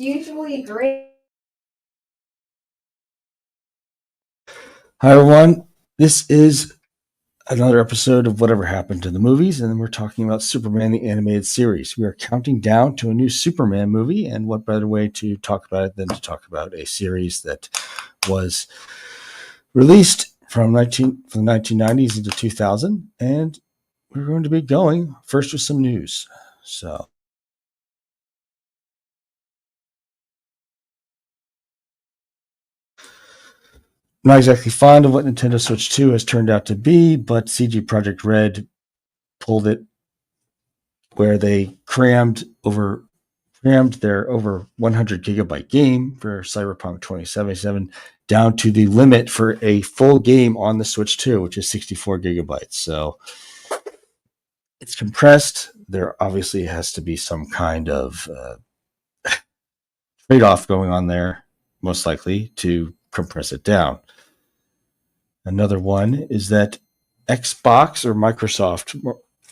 Usually great. Hi, everyone. This is another episode of Whatever Happened to the Movies, and we're talking about Superman, the animated series. We are counting down to a new Superman movie, and what better way to talk about it than to talk about a series that was released from the 1990s into 2000, and we're going to be going first with some news. So, not exactly fond of what Nintendo Switch 2 has turned out to be, but CG Projekt Red pulled it where they crammed their over 100 gigabyte game for Cyberpunk 2077 down to the limit for a full game on the Switch 2, which is 64 gigabytes. So it's compressed. There obviously has to be some kind of trade-off going on there, most likely, to compress it down. Another one is that Xbox, or Microsoft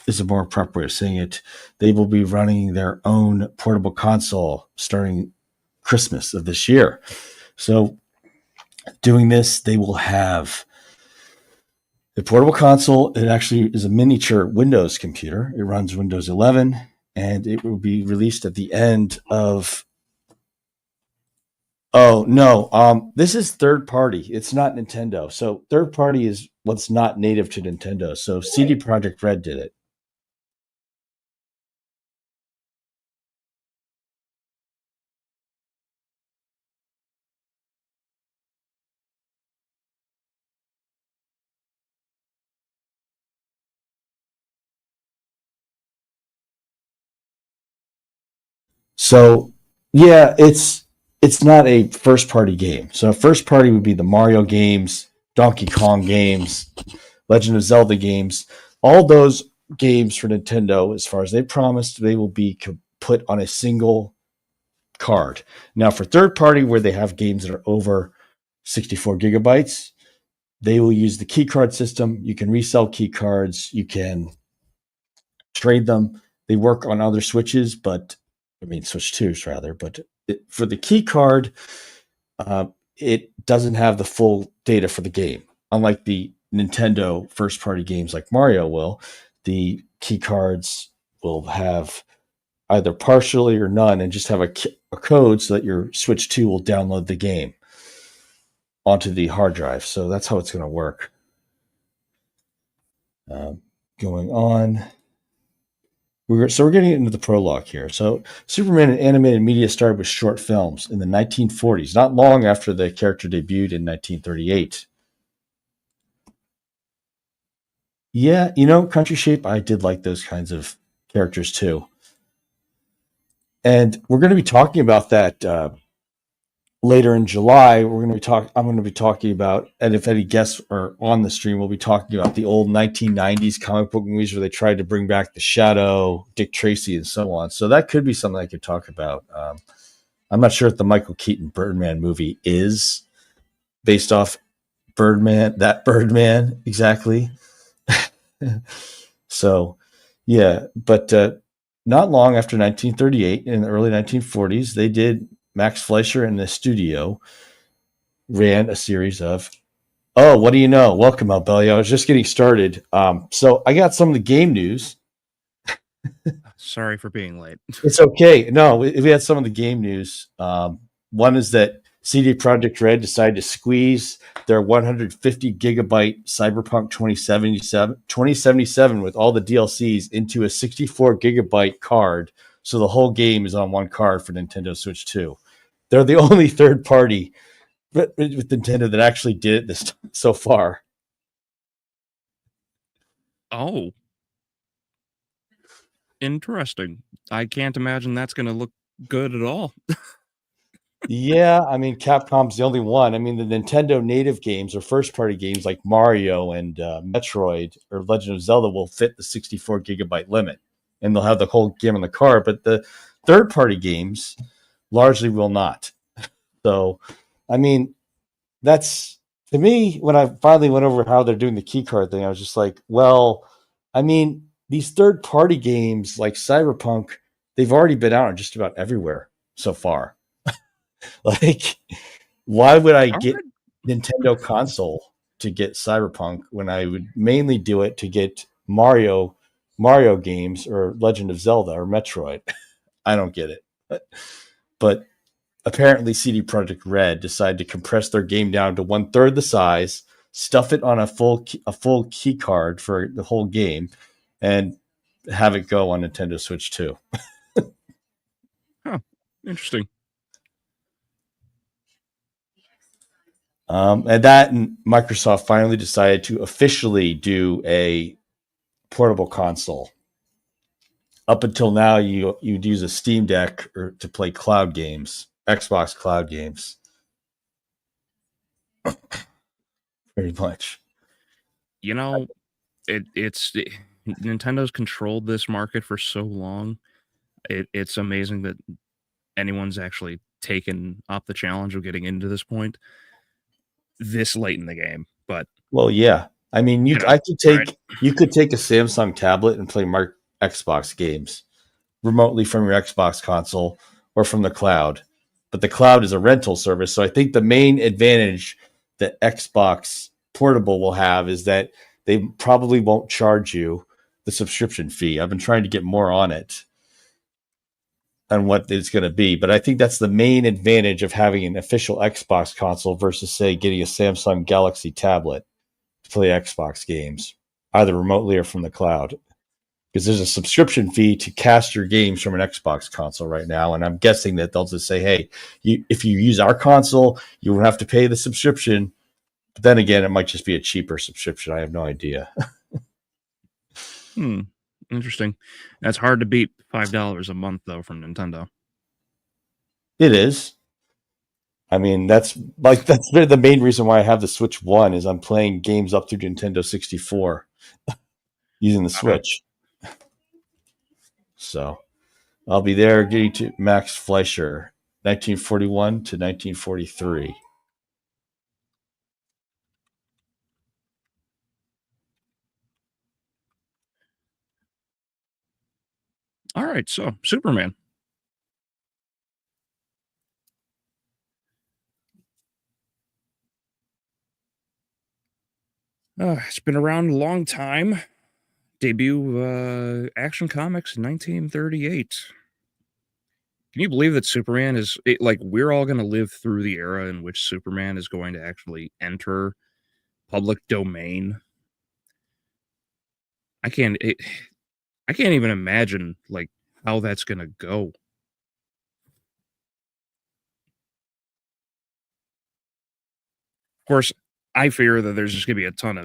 is a more proper way of saying it, they will be running their own portable console starting Christmas of this year. So doing this, they will have a portable console. It actually is a miniature Windows computer. It runs Windows 11, and it will be released at the end of... Oh, no. This is third party. It's not Nintendo. So third party is what's not native to Nintendo. So CD Projekt Red did it. So yeah, it's not a first party game. So first party would be the Mario games, Donkey Kong games, Legend of Zelda games. All those games for Nintendo, as far as they promised, they will be put on a single card. Now for third party, where they have games that are over 64 gigabytes, they will use the key card system. You can resell key cards. You can trade them. They work on other Switches, but Switch 2s rather. But for the key card, it doesn't have the full data for the game. Unlike the Nintendo first party games like Mario will, the key cards will have either partially or none and just have a code so that your Switch 2 will download the game onto the hard drive. So that's how it's going to work. Going on. We're getting into the prologue here. So Superman in animated media started with short films in the 1940s, not long after the character debuted in 1938. Yeah, Country Shape, I did like those kinds of characters too. And we're going to be talking about that later in July. I'm going to be talking about, and if any guests are on the stream, we'll be talking about the old 1990s comic book movies where they tried to bring back the Shadow, Dick Tracy, and so on. So that could be something I could talk about. I'm not sure if the Michael Keaton Birdman movie is based off Birdman exactly. So, yeah, but not long after 1938, in the early 1940s, they did. Max Fleischer and the studio ran a series of... Oh, what do you know? Welcome, Albeleo. I was just getting started. So I got some of the game news. Sorry for being late. It's okay. No, we had some of the game news. One is that CD Projekt Red decided to squeeze their 150 gigabyte Cyberpunk 2077 with all the DLCs into a 64 gigabyte card. So the whole game is on one card for Nintendo Switch 2. They're the only third party with Nintendo that actually did it this time so far. Oh. Interesting. I can't imagine that's going to look good at all. Yeah, Capcom's the only one. The Nintendo native games or first party games like Mario and Metroid or Legend of Zelda will fit the 64 gigabyte limit, and they'll have the whole game on the card. But the third party games largely will not. So, that's, to me, when I finally went over how they're doing the key card thing, I was just like, well, these third party games like Cyberpunk, they've already been out on just about everywhere so far. Like, why would I get Nintendo console to get Cyberpunk when I would mainly do it to get Mario games or Legend of Zelda or Metroid? I don't get it. But apparently CD Projekt Red decided to compress their game down to 1/3 the size, stuff it on a full key card for the whole game, and have it go on Nintendo Switch 2. Huh. Interesting. And Microsoft finally decided to officially do a portable console. up until now, you'd use a Steam Deck or to play cloud games, Xbox cloud games. Pretty much. You know, it's Nintendo's controlled this market for so long. It's amazing that anyone's actually taken up the challenge of getting into this point this late in the game. But well, yeah, I mean, you could take a Samsung tablet and play Xbox games remotely from your Xbox console or from the cloud. But the cloud is a rental service, so I think the main advantage that Xbox Portable will have is that they probably won't charge you the subscription fee. I've been trying to get more on it and what it's going to be, but I think that's the main advantage of having an official Xbox console versus, say, getting a Samsung Galaxy tablet to play Xbox games, either remotely or from the cloud. Because there's a subscription fee to cast your games from an Xbox console right now, and I'm guessing that they'll just say, hey, if you use our console, you won't have to pay the subscription. But then again, it might just be a cheaper subscription. I have no idea. Interesting. That's hard to beat $5 a month, though, from Nintendo. It is. I mean, that's the main reason why I have the Switch 1 is I'm playing games up through Nintendo 64 using the Switch. So I'll be there getting to Max Fleischer, 1941 to 1943. All right, so Superman. It's been around a long time. Debut Action Comics in 1938. Can you believe that Superman is we're all going to live through the era in which Superman is going to actually enter public domain? I can't even imagine how that's going to go. Of course, I fear that there's just going to be a ton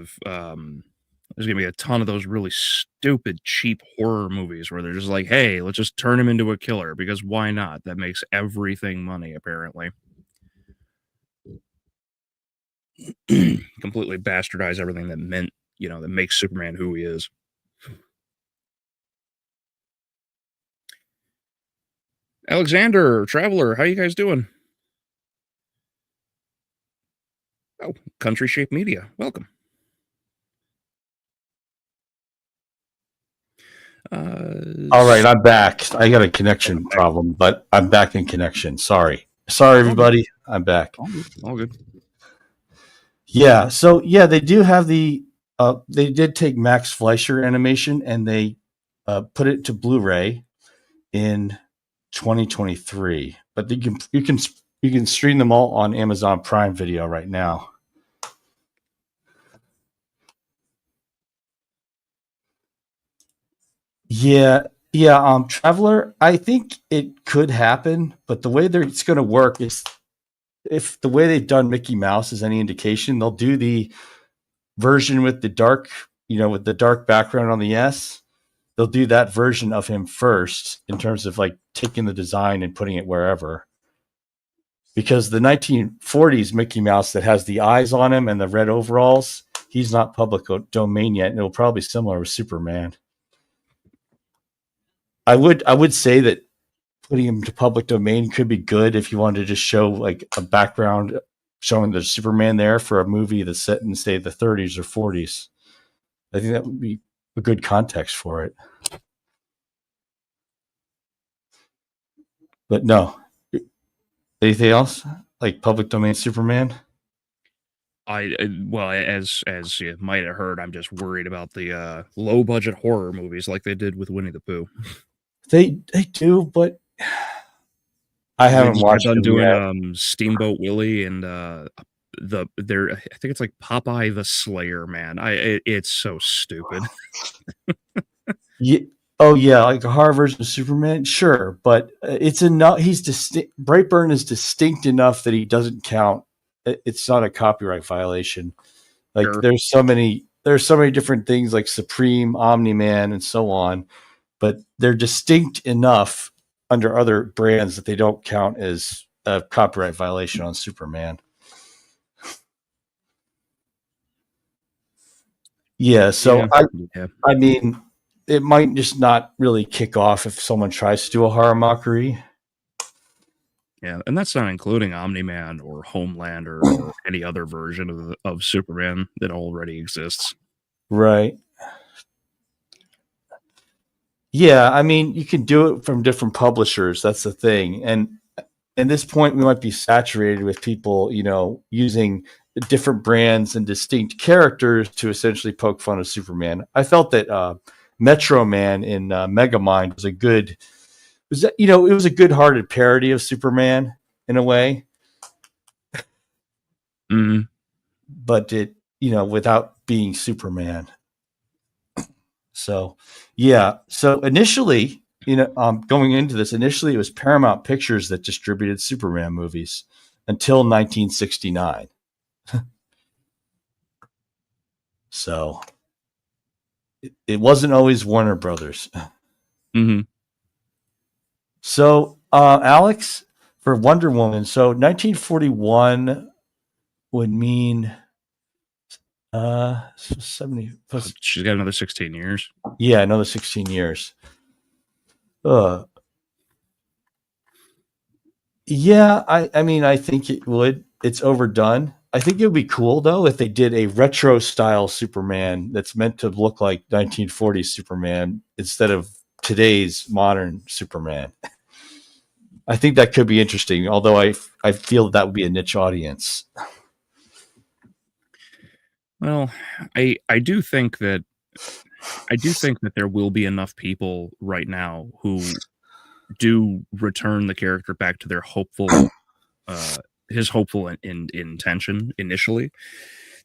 of those really stupid, cheap horror movies where they're just like, hey, let's just turn him into a killer because why not? That makes everything money, apparently. Completely bastardize everything that makes Superman who he is. Alexander, Traveler, how you guys doing? Oh, Country Shape Media, welcome. All right, I'm back. I got a connection problem, but I'm back in connection. Sorry, everybody. I'm back. All good. Yeah. So yeah, they do have they did take Max Fleischer animation and they put it to Blu-ray in 2023. But you can stream them all on Amazon Prime Video right now. Yeah. Traveler, I think it could happen, but the way it's going to work is if the way they've done Mickey Mouse is any indication, they'll do the version with the dark, with the dark background on the S. They'll do that version of him first in terms of taking the design and putting it wherever. Because the 1940s Mickey Mouse that has the eyes on him and the red overalls, he's not public domain yet, and it'll probably be similar with Superman. I would say that putting him to public domain could be good if you wanted to just show a background showing the Superman there for a movie that's set in, say, the 30s or 40s. I think that would be a good context for it. But no. Anything else? Public domain Superman? Well, as you might have heard, I'm just worried about the low budget horror movies like they did with Winnie the Pooh. They do, but I haven't watched them doing yet. Steamboat Willie and I think it's Popeye the Slayer, man. It's so stupid. Yeah. Oh yeah, a horror version of Superman, sure, but it's enough. He's distinct. Brightburn is distinct enough that he doesn't count. It's not a copyright violation. Sure. There's so many different things like Supreme, Omni-Man, and so on. but they're distinct enough under other brands that they don't count as a copyright violation on Superman. Yeah, so I mean, it might just not really kick off if someone tries to do a horror mockery. Yeah, and that's not including Omni-Man or Homelander or any other version of Superman that already exists. Right. Yeah, I mean, you can do it from different publishers. That's the thing. And at this point, we might be saturated with people, using different brands and distinct characters to essentially poke fun of Superman. I felt that Metro Man in Megamind was it was a good-hearted parody of Superman in a way. Mm-hmm. But it, without being Superman. So, yeah. So initially, going into this, initially it was Paramount Pictures that distributed Superman movies until 1969. So it wasn't always Warner Brothers. Mm-hmm. So, Alex, for Wonder Woman, so 1941 would mean 70 plus. She's got another 16 years. Yeah, another 16 years. Yeah, I mean, I think it would. It's overdone. I think it would be cool, though, if they did a retro style Superman that's meant to look like 1940s Superman instead of today's modern Superman. I think that could be interesting, although I feel that would be a niche audience. Well, I do think that there will be enough people right now who do return the character back to their hopeful intention initially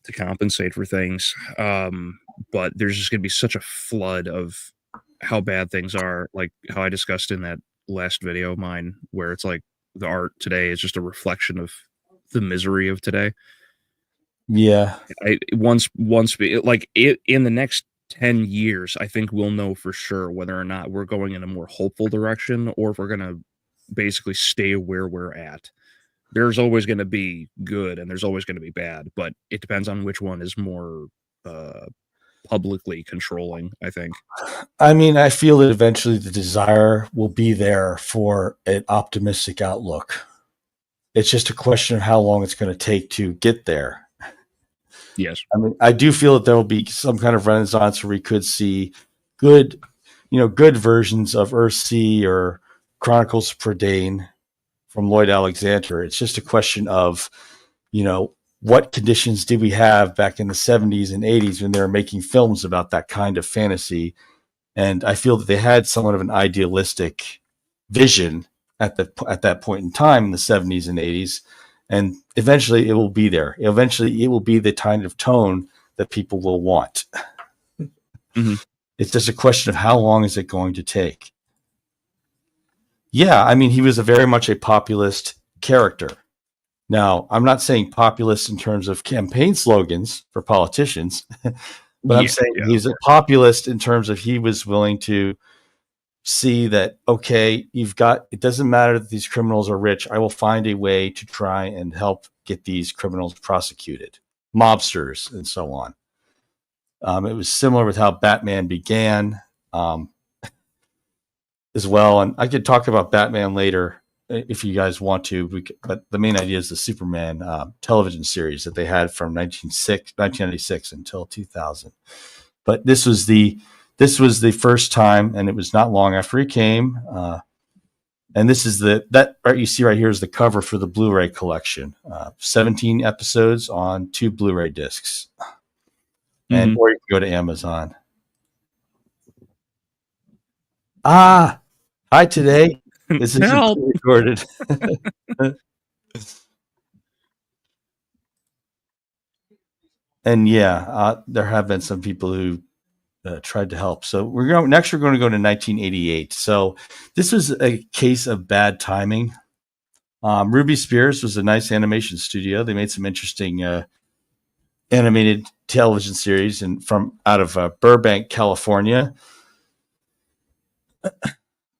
to compensate for things. But there's just going to be such a flood of how bad things are, like how I discussed in that last video of mine, where it's like the art today is just a reflection of the misery of today. Yeah. In the next 10 years, I think we'll know for sure whether or not we're going in a more hopeful direction or if we're going to basically stay where we're at. There's always going to be good and there's always going to be bad, but it depends on which one is more publicly controlling, I think. I mean, I feel that eventually the desire will be there for an optimistic outlook. It's just a question of how long it's going to take to get there. Yes. I mean, I do feel that there will be some kind of renaissance where we could see good versions of Earthsea or Chronicles of Prydain from Lloyd Alexander. It's just a question of, what conditions did we have back in the 70s and 80s when they were making films about that kind of fantasy? And I feel that they had somewhat of an idealistic vision at that point in time in the 70s and 80s. And eventually it will be there. Eventually it will be the kind of tone that people will want. Mm-hmm. It's just a question of how long is it going to take? Yeah, I mean, he was very much a populist character. Now, I'm not saying populist in terms of campaign slogans for politicians, but I'm saying he's a populist in terms of he was willing to see that, okay, it doesn't matter that these criminals are rich. I will find a way to try and help get these criminals prosecuted, mobsters, and so on. It was similar with how Batman began as well. And I could talk about Batman later if you guys want to, but the main idea is the Superman television series that they had from 1996 until 2000. But this was the first time, and it was not long after he came. And this is that you see right here is the cover for the Blu-ray collection. 17 episodes on 2 Blu-ray discs. And or you can go to Amazon. Hi today. This is recorded. And there have been some people who tried to help. So we're going to go to 1988. So this was a case of bad timing. Ruby Spears was a nice animation studio. They made some interesting animated television series and from out of Burbank, California.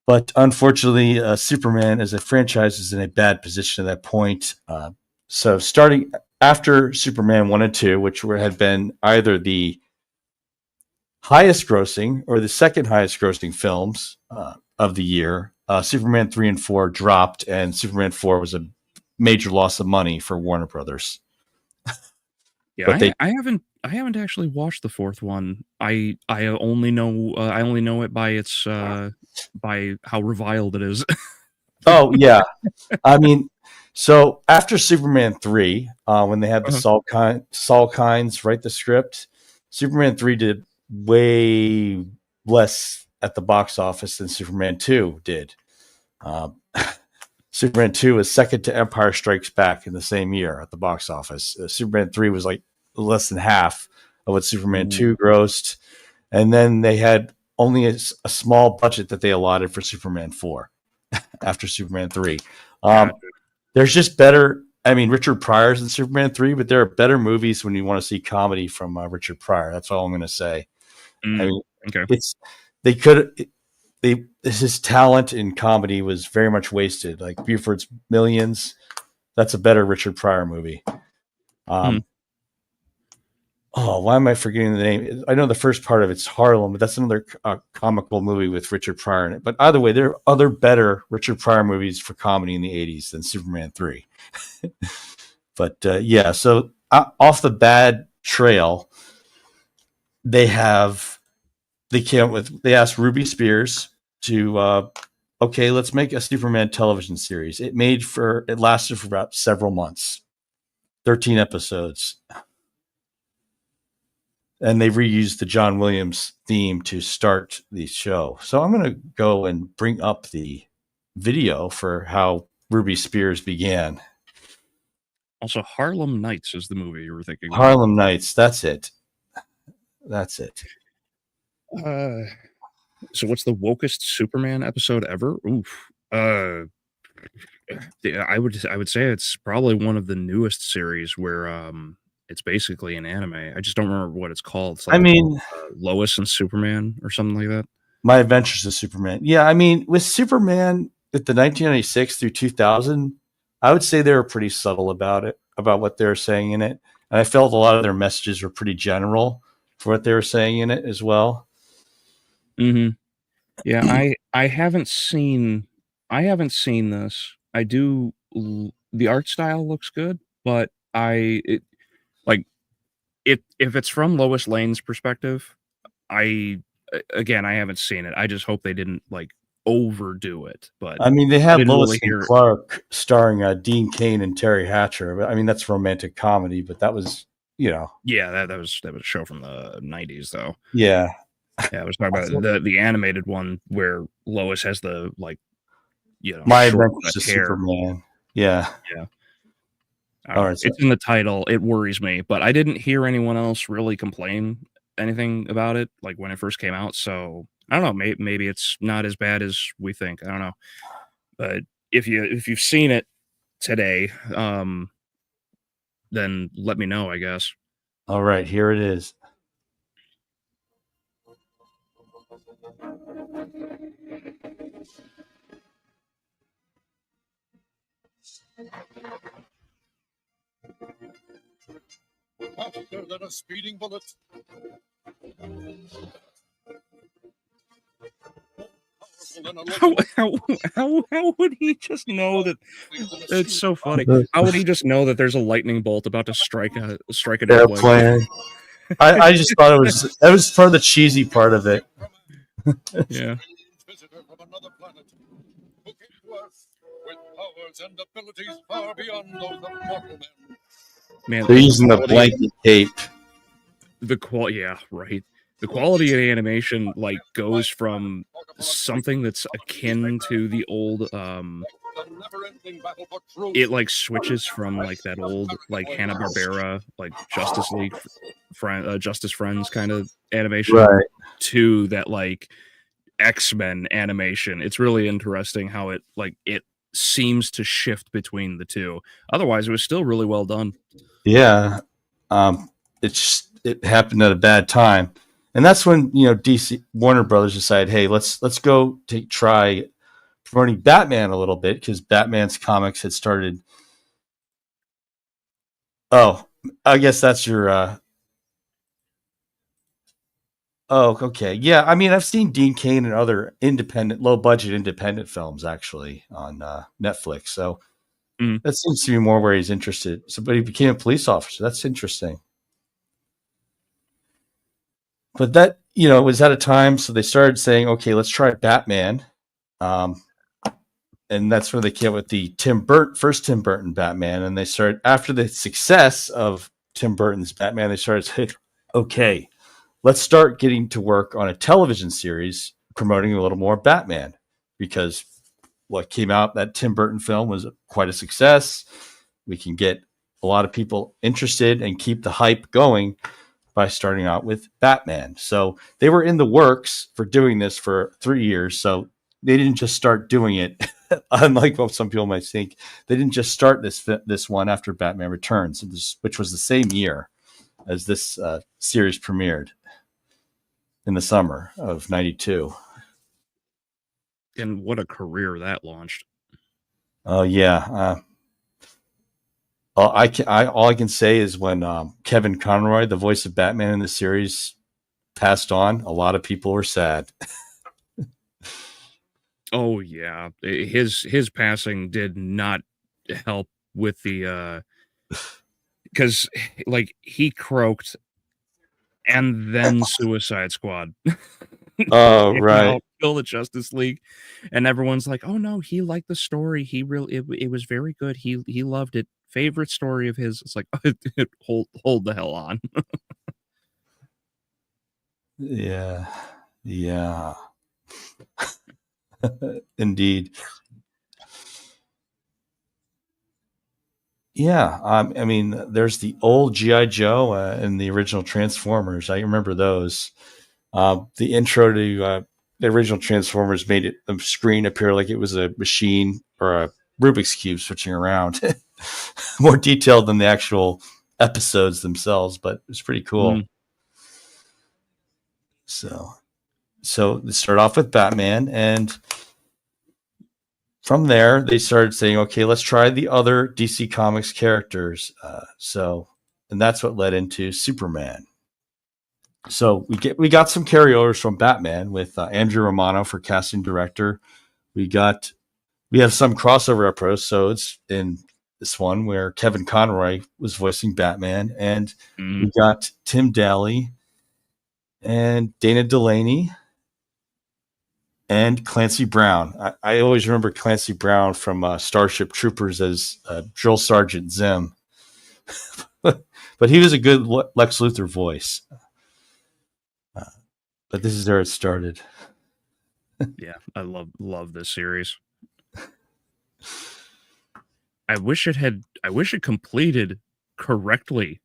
But unfortunately, Superman as a franchise is in a bad position at that point. So starting after Superman 1 and 2, which had been either the highest grossing or the second highest grossing films of the year, Superman 3 and 4 dropped, and Superman 4 was a major loss of money for Warner Brothers. Yeah, But I haven't actually watched the fourth one. I only know it by its by how reviled it is. Oh yeah, I mean, so after Superman 3, when they had the Saul Kynes write the script, Superman 3 did way less at the box office than Superman 2 did. Superman 2 was second to Empire Strikes Back in the same year at the box office. Superman 3 was like less than half of what Superman 2 grossed. And then they had only a small budget that they allotted for Superman 4 after Superman 3. There's just better. I mean, Richard Pryor's in Superman 3, but there are better movies when you want to see comedy from Richard Pryor. That's all I'm going to say. I mean, his talent in comedy was very much wasted. Like Buford's Millions, that's a better Richard Pryor movie. Oh, why am I forgetting the name? I know the first part of it's Harlem, but that's another comical movie with Richard Pryor in it. But either way, there are other better Richard Pryor movies for comedy in the 80s than Superman 3. But yeah, so off the bad trail, they asked Ruby Spears to okay, let's make a Superman television series. It lasted for about several months, 13 episodes. And they reused the John Williams theme to start the show. So I'm going to go and bring up the video for how Ruby Spears began. Also, Harlem Nights is the movie you were thinking. Harlem Nights, that's it. That's it. So what's the wokest Superman episode ever? Oof. I would say it's probably one of the newest series where it's basically an anime. I just don't remember what it's called. It's like, Lois and Superman or something like that. My Adventures of Superman. Yeah, I mean, with Superman at the 1996 through 2000, I would say they were pretty subtle about it, about what they were saying in it. And I felt a lot of their messages were pretty general for what they were saying in it as well. Mm-hmm. Yeah, I haven't seen this. I do. The art style looks good, but if it's from Lois Lane's perspective, I haven't seen it. I just hope they didn't like overdo it. But I mean, they had Lois and Clark starring Dean Cain and Terry Hatcher. I mean, that's romantic comedy, but that was, yeah, that was a show from the 90s though. Yeah, I was talking about the animated one where Lois has the My Adventures of Superman. Yeah. It's in the title. It worries me, but I didn't hear anyone else really complain anything about it like when it first came out. So I don't know. Maybe it's not as bad as we think. I don't know. But if you've seen it today, then let me know, I guess. All right, here it is. Faster than a speeding bullet. How would he just know that? It's so funny. How would he just know that there's a lightning bolt about to strike an airplane? I just thought it was for the cheesy part of it. Yeah. Visitor from another planet who came to Earth with powers and abilities far beyond those of mortal men. Man, they're using the blanket tape. The quality of animation goes from something that's akin to the old it switches from that old Hanna-Barbera Justice League Justice Friends kind of animation, right, to that X-Men animation. It's really interesting how it seems to shift between the two. Otherwise it was still really well done. Yeah. It happened at a bad time. And that's when, DC Warner Brothers decided, hey, let's go try promoting Batman a little bit, because Batman's comics had started. Oh, I guess that's your. Oh, okay. Yeah, I mean, I've seen Dean Cain and other low budget independent films actually on Netflix. So that seems to be more where he's interested. So, but he became a police officer. That's interesting. But that, was at a time. So they started saying, okay, let's try Batman. And that's where they came up with the first Tim Burton Batman. And they started, after the success of Tim Burton's Batman, they started saying, okay, let's start getting to work on a television series promoting a little more Batman, because what came out, that Tim Burton film, was quite a success. We can get a lot of people interested and keep the hype going by starting out with Batman. So they were in the works for doing this for 3 years. So they didn't just start doing it. Unlike what some people might think, they didn't just start this one after Batman Returns, which was the same year as this series premiered in the summer of '92. And what a career that launched! Oh yeah. All I can say is when Kevin Conroy, the voice of Batman in the series, passed on, a lot of people were sad. Oh yeah, his passing did not help with the because like he croaked and then Suicide Squad. Oh right, Kill the Justice League, and everyone's like, "Oh no, he liked the story. He really it was very good. He loved it. Favorite story of his." It's like, hold the hell on. yeah, indeed. Yeah, I mean, there's the old G.I. Joe and the original Transformers. I remember those. The intro to the original Transformers made the screen appear like it was a machine or a Rubik's Cube switching around. More detailed than the actual episodes themselves, but it's pretty cool. So they start off with Batman, and from there, they started saying, okay, let's try the other DC Comics characters. And that's what led into Superman. So we got some carryovers from Batman with Andrew Romano for casting director. We have some crossover episodes in this one where Kevin Conroy was voicing Batman, and we got Tim Daly and Dana Delaney and Clancy Brown. I always remember Clancy Brown from Starship Troopers as Drill Sergeant Zim. But he was a good Lex Luthor voice. But this is where it started. Yeah, I love this series. I wish it completed correctly,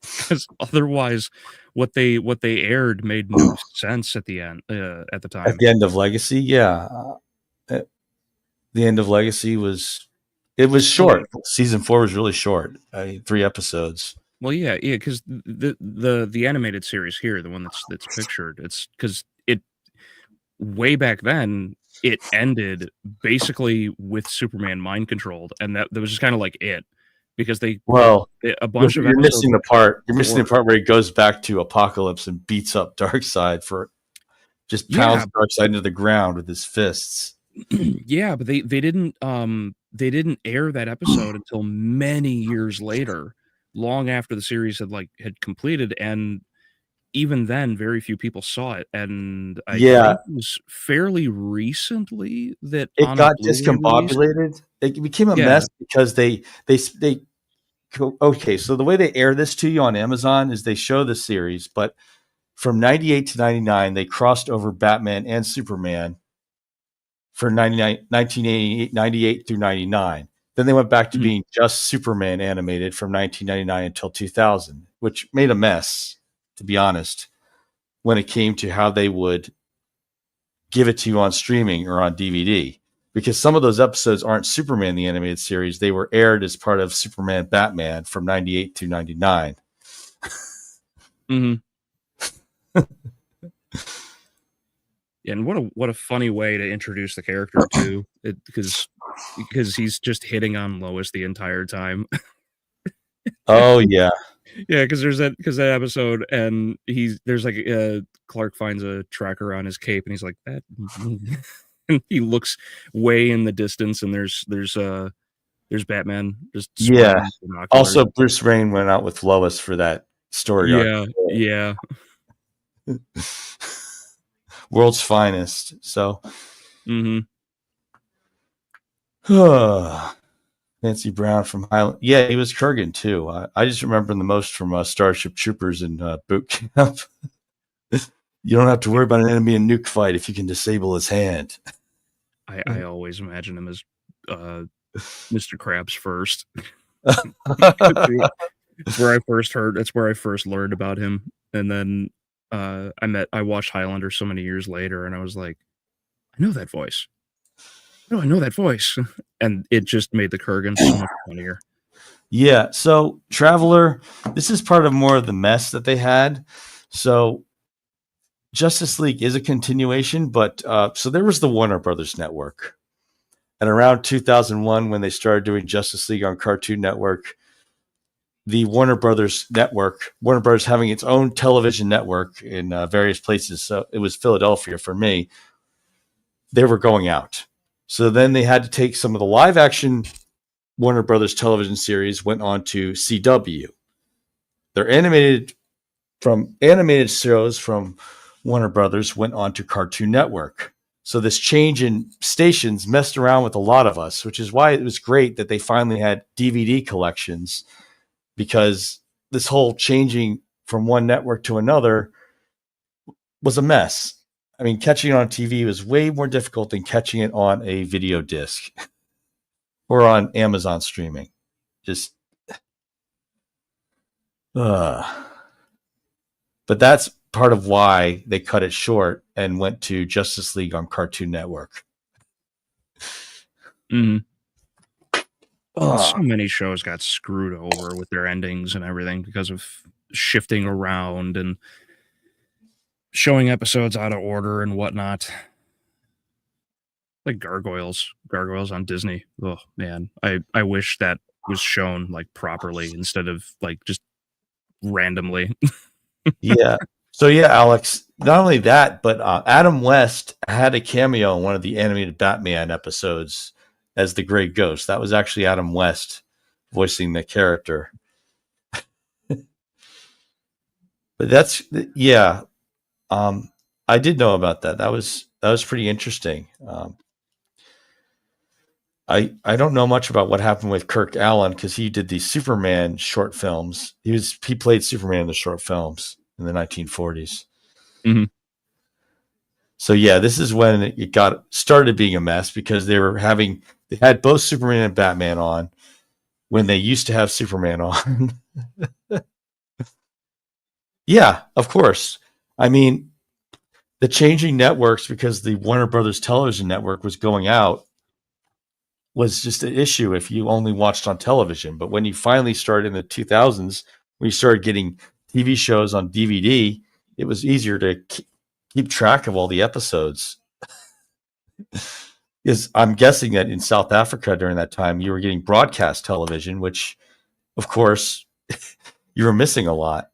because otherwise what they aired made no sense at the end at the time. At the end of Legacy, yeah. The end of Legacy was short. Season 4 was really short. 3 episodes. Well, yeah, because the animated series here, the one that's pictured, it's because it way back then it ended basically with Superman mind controlled, and that was just kind of like it, because a bunch of you're missing the part. You're missing the part where he goes back to Apocalypse and beats up Darkseid for just pounds Darkseid into the ground with his fists. Yeah, but they didn't air that episode until many years later, long after the series had completed, and even then very few people saw it. And I think it was fairly recently that it got discombobulated. It became a mess because they okay, so the way they air this to you on Amazon is they show the series, but from 98 to 99 they crossed over Batman and Superman for 1998 through 99. Then they went back to being just Superman animated from 1999 until 2000, which made a mess, to be honest, when it came to how they would give it to you on streaming or on DVD. Because some of those episodes aren't Superman the Animated Series. They were aired as part of Superman Batman from 98 to 99. And what a funny way to introduce the character too, because he's just hitting on Lois the entire time. Oh yeah, Yeah, because that episode, and there's like Clark finds a tracker on his cape, and he's like that, and he looks way in the distance, and there's Batman just yeah. with binoculars. Also, Bruce Wayne went out with Lois for that story arc. Yeah. World's finest. So, Mm-hmm. Nancy Brown from Highland. Yeah, he was Kurgan too. I just remember him the most from Starship Troopers and Boot Camp. You don't have to worry about an enemy in nuke fight if you can disable his hand. I always imagine him as Mr. Krabs first. That's where I first learned about him, and then I watched Highlander so many years later, and I was like, I know that voice. No, I know that voice, and it just made the Kurgan so much funnier. Yeah. So Traveler, this is part of more of the mess that they had. So Justice League is a continuation, but so there was the Warner Brothers network, and around 2001 when they started doing Justice League on Cartoon Network, the Warner Brothers network, Warner Brothers having its own television network in various places. So it was Philadelphia for me. They were going out. So then they had to take some of the live action Warner Brothers television series, went on to CW. Their animated shows from Warner Brothers went on to Cartoon Network. So this change in stations messed around with a lot of us, which is why it was great that they finally had DVD collections, because this whole changing from one network to another was a mess. I mean, catching it on TV was way more difficult than catching it on a video disc or on Amazon streaming. Just, but that's part of why they cut it short and went to Justice League on Cartoon Network. Mm-hmm. So many shows got screwed over with their endings and everything because of shifting around and showing episodes out of order and whatnot. Like Gargoyles on Disney. Oh man, I wish that was shown like properly instead of like just randomly. Yeah. So yeah, Alex, not only that, but Adam West had a cameo in one of the animated Batman episodes as the Grey Ghost. That was actually Adam West voicing the character. But that's, yeah. I did know about that. That was pretty interesting. I don't know much about what happened with Kirk Allen because he did these Superman short films. He played Superman in the short films in the 1940s. Mm-hmm. So yeah, this is when it got started being a mess because they had both Superman and Batman on when they used to have Superman on. Yeah, of course. I mean, the changing networks because the Warner Brothers television network was going out was just an issue if you only watched on television. But when you finally started in the 2000s, when you started getting TV shows on DVD, it was easier to keep track of all the episodes. Because I'm guessing that in South Africa during that time, you were getting broadcast television, which, of course, you were missing a lot.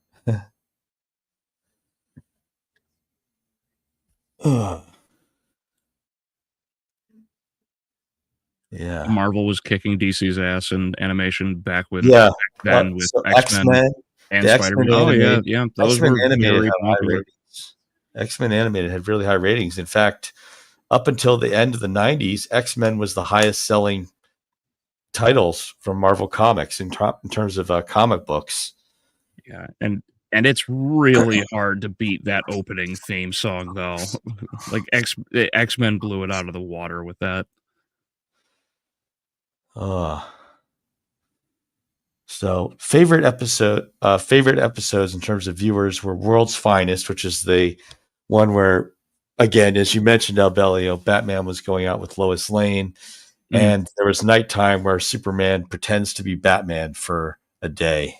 Yeah. Marvel was kicking DC's ass in animation back with X-Men and Spider-Man. Oh yeah. Those X-Men were animated very had high popular. ratings. X-Men animated had really high ratings. In fact, up until the end of the 90s, X-Men was the highest selling titles from Marvel Comics in terms of comic books. Yeah, and it's really hard to beat that opening theme song though. Like X-Men blew it out of the water with that. So favorite episodes in terms of viewers were World's Finest, which is the one where, again, as you mentioned, Albeleo, Batman was going out with Lois Lane, and there was nighttime where Superman pretends to be Batman for a day.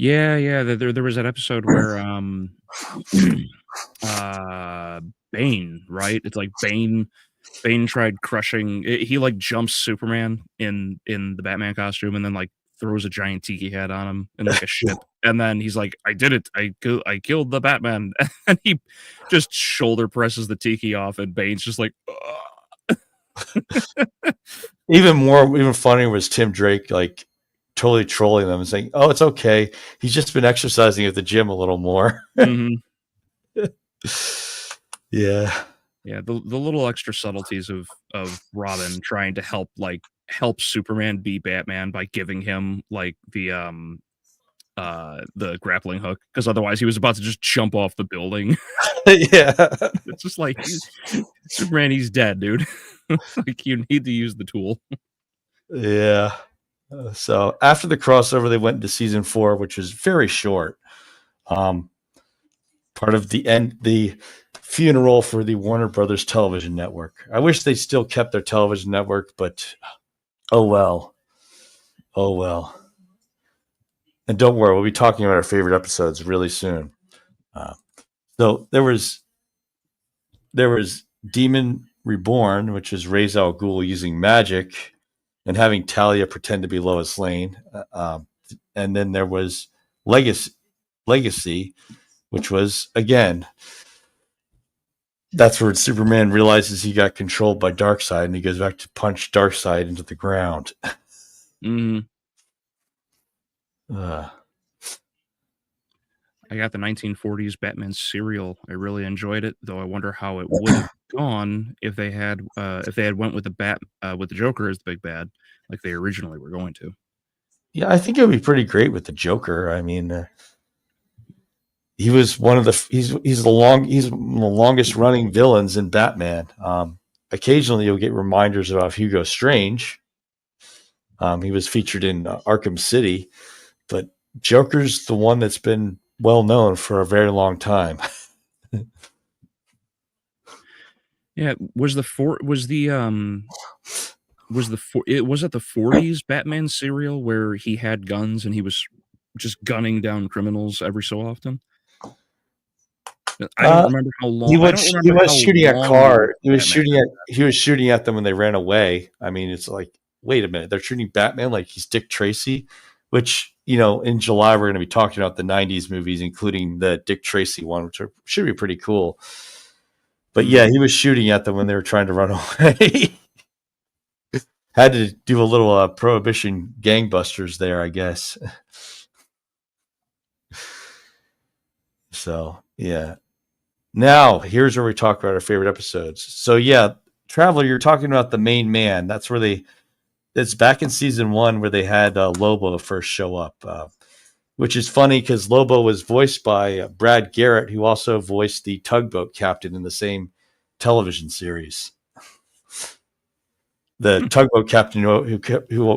Yeah. There was that episode where Bane, right? It's like Bane tried crushing. He like jumps Superman in the Batman costume, and then like throws a giant tiki head on him in like a ship, and then he's like, "I did it! I killed the Batman!" And he just shoulder presses the tiki off, and Bane's just like, "Ugh." Even funnier was Tim Drake like totally trolling them and saying, "Oh, it's okay. He's just been exercising at the gym a little more." Mhm. Yeah. Yeah, the little extra subtleties of Robin trying to help Superman be Batman by giving him like the grappling hook, because otherwise he was about to just jump off the building. Yeah. It's just like Superman, he's dead, dude. Like you need to use the tool. Yeah. So after the crossover, they went into season 4, which was very short. Part of the funeral for the Warner Brothers television network. I wish they still kept their television network, but oh well. And don't worry, we'll be talking about our favorite episodes really soon. So there was Demon Reborn, which is Ra's al Ghul using magic and having Talia pretend to be Lois Lane. And then there was Legacy, which was, again, that's where Superman realizes he got controlled by Darkseid, and he goes back to punch Darkseid into the ground. I got the 1940s Batman serial. I really enjoyed it, though I wonder how it would have gone if they had went with the Joker as the big bad, like they originally were going to. Yeah, I think it would be pretty great with the Joker. I mean, he was one of the he's the longest running villains in Batman. Occasionally, you'll get reminders about Hugo Strange. He was featured in Arkham City, but Joker's the one that's been well known for a very long time. Yeah, was it the 40s Batman serial where he had guns and he was just gunning down criminals every so often? I don't remember how long. He was shooting at car. He was shooting at them when they ran away. I mean, it's like, wait a minute, they're shooting Batman like he's Dick Tracy, which, in July we're going to be talking about the 90s movies, including the Dick Tracy one, which should be pretty cool. But yeah, he was shooting at them when they were trying to run away. Had to do a little Prohibition gangbusters there, I guess. So, yeah. Now, here's where we talk about our favorite episodes. So, yeah, Traveler, you're talking about the main man. That's where it's back in season 1 where they had Lobo first show up, which is funny because Lobo was voiced by Brad Garrett, who also voiced the tugboat captain in the same television series. The tugboat captain who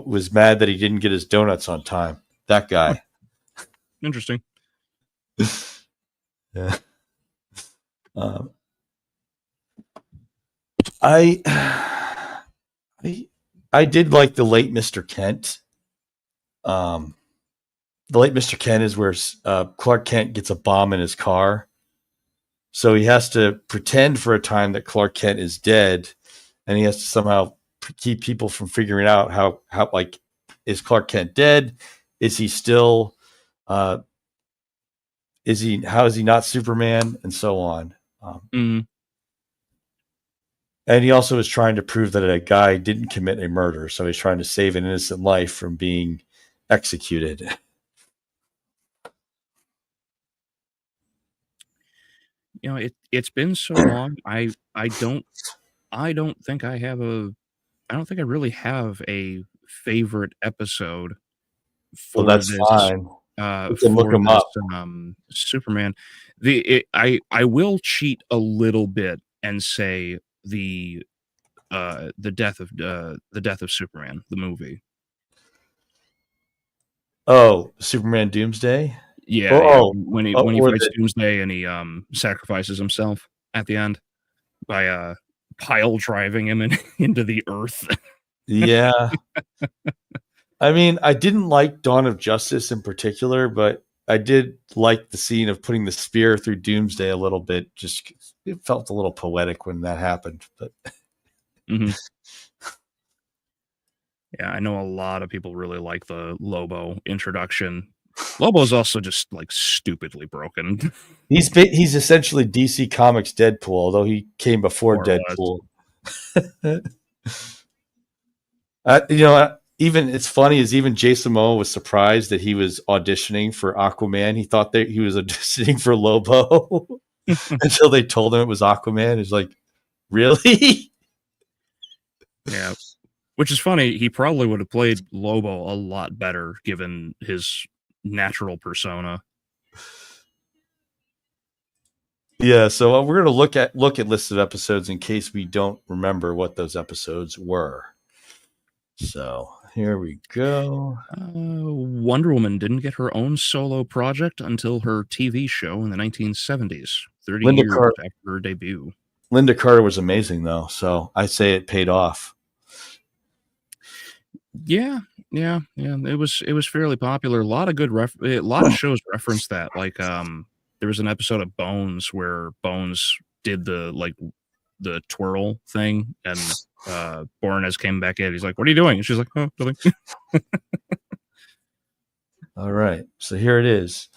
was mad that he didn't get his donuts on time. That guy. Interesting. Yeah. I did like the late Mr. Kent. The late Mr. Kent is where Clark Kent gets a bomb in his car. So he has to pretend for a time that Clark Kent is dead, and he has to somehow keep people from figuring out how like, is Clark Kent dead? Is he still how is he not Superman, and so on. And he also is trying to prove that a guy didn't commit a murder, so he's trying to save an innocent life from being executed. It's been so long. I don't think I really have a favorite episode for Well, that's this. fine. You can look them up. Superman. I will cheat a little bit and say the death of Superman, the movie. Oh, Superman Doomsday? Yeah, when he fights Doomsday and he sacrifices himself at the end by pile driving him into the earth. Yeah. I mean, I didn't like Dawn of Justice in particular, but I did like the scene of putting the spear through Doomsday a little bit. Just it felt a little poetic when that happened. But Yeah, I know a lot of people really like the Lobo introduction. Lobo's also just like stupidly broken. he's essentially DC Comics Deadpool, although he came before More or Deadpool. You know, even it's funny is even Jason Momoa was surprised that he was auditioning for Aquaman. He thought that he was auditioning for Lobo until they told him it was Aquaman. He's like, really? Yeah. Which is funny. He probably would have played Lobo a lot better given his natural persona. Yeah, so we're going to look at lists of episodes in case we don't remember what those episodes were. So here we go. Wonder Woman didn't get her own solo project until her TV show in the 1970s, 30 Linda years Carter. after her debut. Linda Carter was amazing, though, so I say it paid off. Yeah. It was fairly popular. A lot of good a lot of shows referenced that. Like there was an episode of Bones where Bones did the twirl thing, and Bornes came back in. He's like, "What are you doing?" And she's like, "Oh, nothing." All right, so here it is.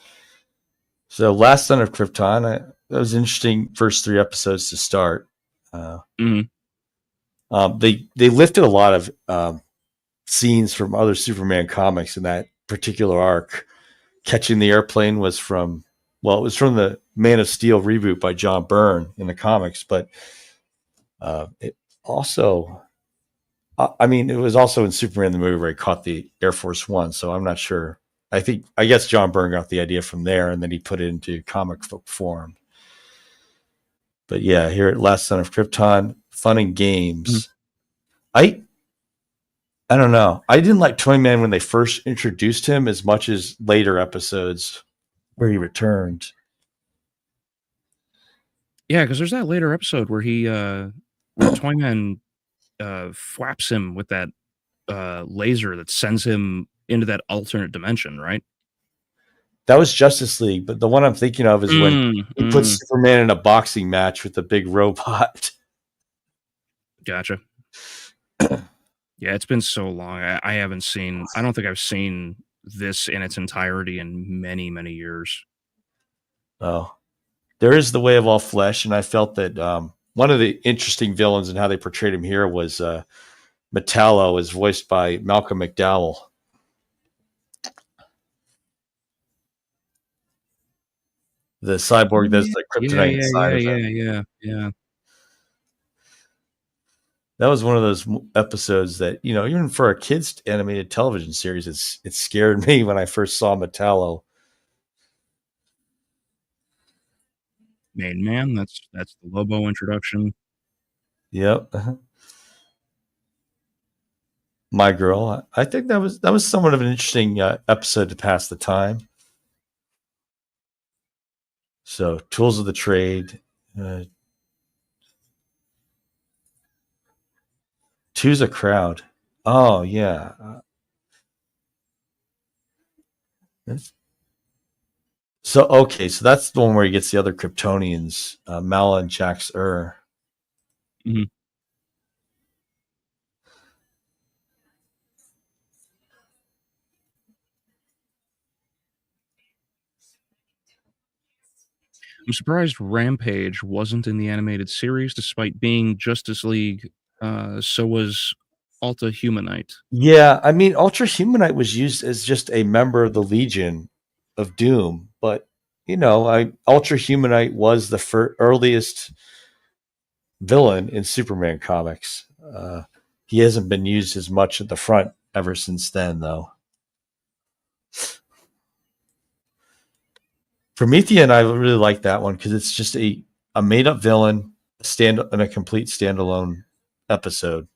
So, Last Son of Krypton. That was interesting. First 3 episodes to start. They lifted a lot of scenes from other Superman comics in that particular arc. Catching the Airplane was from the Man of Steel reboot by John Byrne in the comics, but it also, it was also in Superman the movie where he caught the Air Force One. So I'm not sure. I guess John Byrne got the idea from there, and then he put it into comic book form. But yeah, here at Last Son of Krypton, fun and games. I don't know. I didn't like Toyman when they first introduced him as much as later episodes where he returned. Yeah, because there's that later episode where where Toyman flaps him with that laser that sends him into that alternate dimension, right? That was Justice League, but the one I'm thinking of is when he puts Superman in a boxing match with the big robot. Gotcha. Yeah, it's been so long. I don't think I've seen this in its entirety in many, many years. Oh, there is the Way of All Flesh, and I felt that one of the interesting villains and how they portrayed him here was Metallo, is voiced by Malcolm McDowell. The cyborg that's the kryptonite inside. Yeah. That was one of those episodes that, even for a kids animated television series, it scared me when I first saw Metallo. Main Man, that's the Lobo introduction. Yep. My Girl. I think that was somewhat of an interesting episode to pass the time. So, Tools of the Trade. Two's a Crowd. Oh, yeah. So that's the one where he gets the other Kryptonians, Mala and Jax Ur. Mm-hmm. I'm surprised Rampage wasn't in the animated series, despite being Justice League. So was Alta Humanite. Yeah, Ultra Humanite was used as just a member of the Legion of Doom, but Ultra Humanite was the earliest villain in Superman comics. He hasn't been used as much at the front ever since then, though. Promethean, I really like that one because it's just a made-up villain in a complete standalone episode.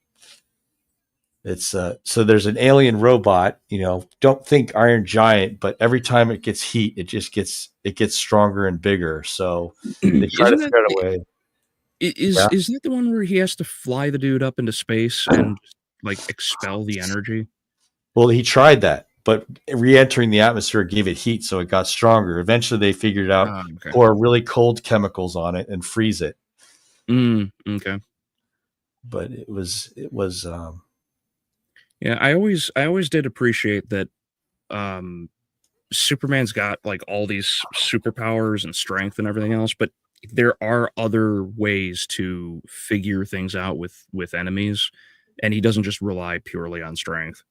It's so there's an alien robot. Don't think Iron Giant, but every time it gets heat, it gets stronger and bigger. So they try to figure out a way. Is that the one where he has to fly the dude up into space and like expel the energy? Well, he tried that, but re-entering the atmosphere gave it heat, so it got stronger. Eventually, they figured out Okay. pour really cold chemicals on it and freeze it. Okay. But it was Yeah, I always did appreciate that Superman's got like all these superpowers and strength and everything else, but there are other ways to figure things out with enemies, and he doesn't just rely purely on strength.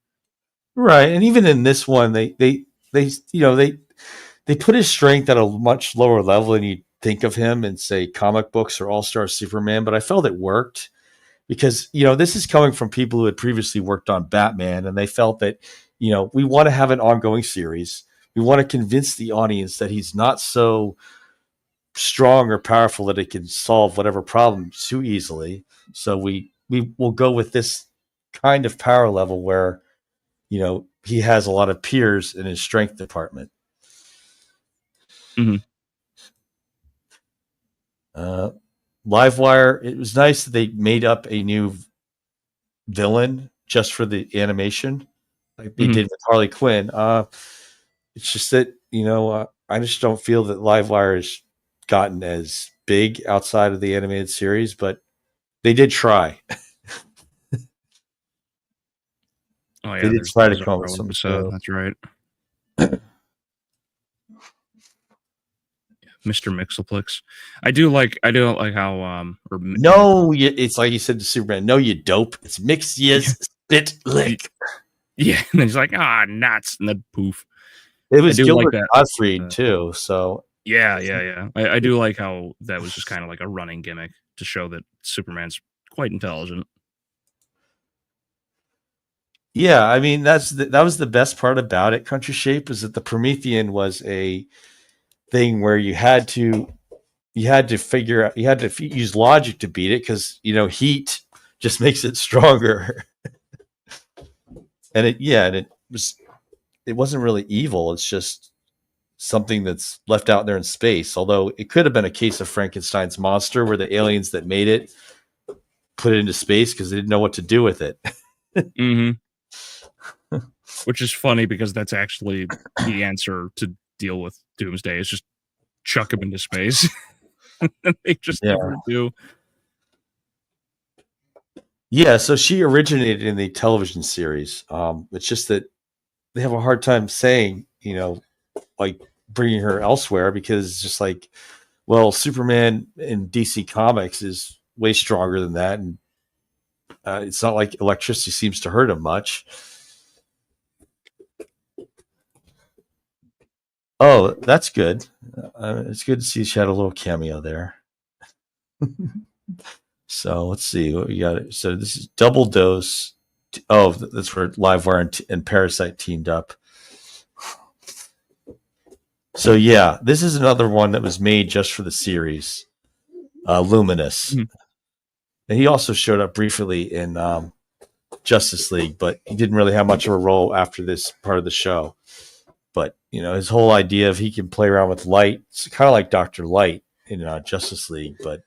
right. And even in this one, they put his strength at a much lower level than you think of him in, say, comic books or All-Star Superman. But I felt it worked because, this is coming from people who had previously worked on Batman, and they felt that, we want to have an ongoing series. We want to convince the audience that he's not so strong or powerful that it can solve whatever problem too easily. So we will go with this kind of power level where, he has a lot of peers in his strength department. Mm-hmm. Livewire, it was nice that they made up a new villain just for the animation, like they did with Harley Quinn. It's just that, I just don't feel that Livewire has gotten as big outside of the animated series, but they did try. Oh yeah, They did try to come up with some episode. That's right. Mr. Mixelplix. I do like how no, it's like you said to Superman. No, you dope. It's Mixia's spit lick. Yeah, and he's like, nuts, and then poof. It was Gilbert like Gottfried too. So yeah. I do like how that was just kind of like a running gimmick to show that Superman's quite intelligent. Yeah, I mean that was the best part about it. Country Shape is that the Promethean was a thing where you had to figure out, you had to use logic to beat it because heat just makes it stronger. And it wasn't really evil. It's just something that's left out there in space. Although it could have been a case of Frankenstein's monster where the aliens that made it put it into space because they didn't know what to do with it. Mm-hmm. Which is funny because that's actually the answer to deal with Doomsday, is just chuck him into space. They just never do. Yeah, so she originated in the television series. It's just that they have a hard time saying, like bringing her elsewhere because it's just like, well, Superman in DC Comics is way stronger than that, and it's not like electricity seems to hurt him much. Oh, that's good. It's good to see she had a little cameo there. So let's see what we got. So this is Double Dose. Oh, that's where Livewire and Parasite teamed up. So yeah, this is another one that was made just for the series, Luminous. Mm-hmm. And he also showed up briefly in Justice League, but he didn't really have much of a role after this part of the show. But his whole idea of he can play around with light, it's kind of like Dr. Light in Justice League, but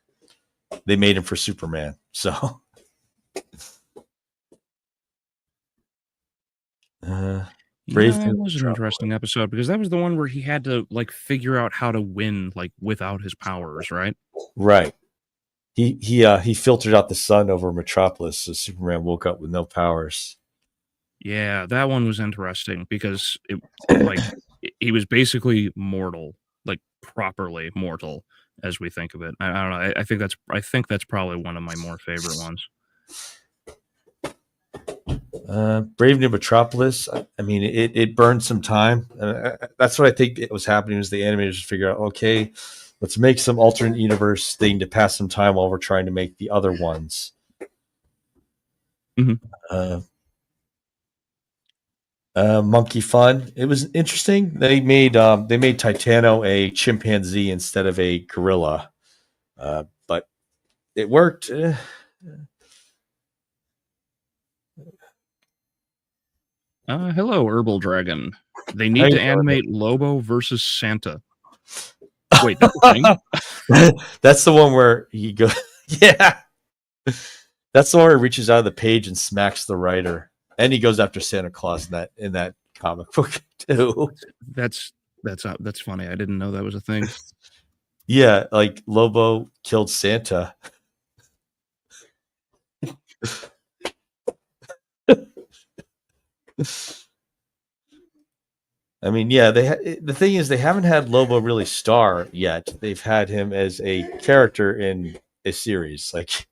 they made him for Superman. So Brave that was an interesting episode because that was the one where he had to like figure out how to win like without his powers, right? Right. He filtered out the sun over Metropolis, so Superman woke up with no powers. Yeah, that one was interesting because he was basically mortal, like properly mortal as we think of it. I don't know. I think that's probably one of my more favorite ones. Brave New Metropolis. I mean, it burned some time. That's what I think it was happening. Was the animators figure out, okay, let's make some alternate universe thing to pass some time while we're trying to make the other ones. Mm-hmm. Monkey Fun. It was interesting. They made Titano a chimpanzee instead of a gorilla, but it worked. Hello, Herbal Dragon. They need to animate Lobo versus Santa. Wait, that's the thing? That's the one where he goes. Yeah, that's the one where he reaches out of the page and smacks the writer. And he goes after Santa Claus in that comic book too. That's funny. I didn't know that was a thing. Yeah, like Lobo killed Santa. I mean, yeah, the thing is they haven't had Lobo really star yet. They've had him as a character in a series, like.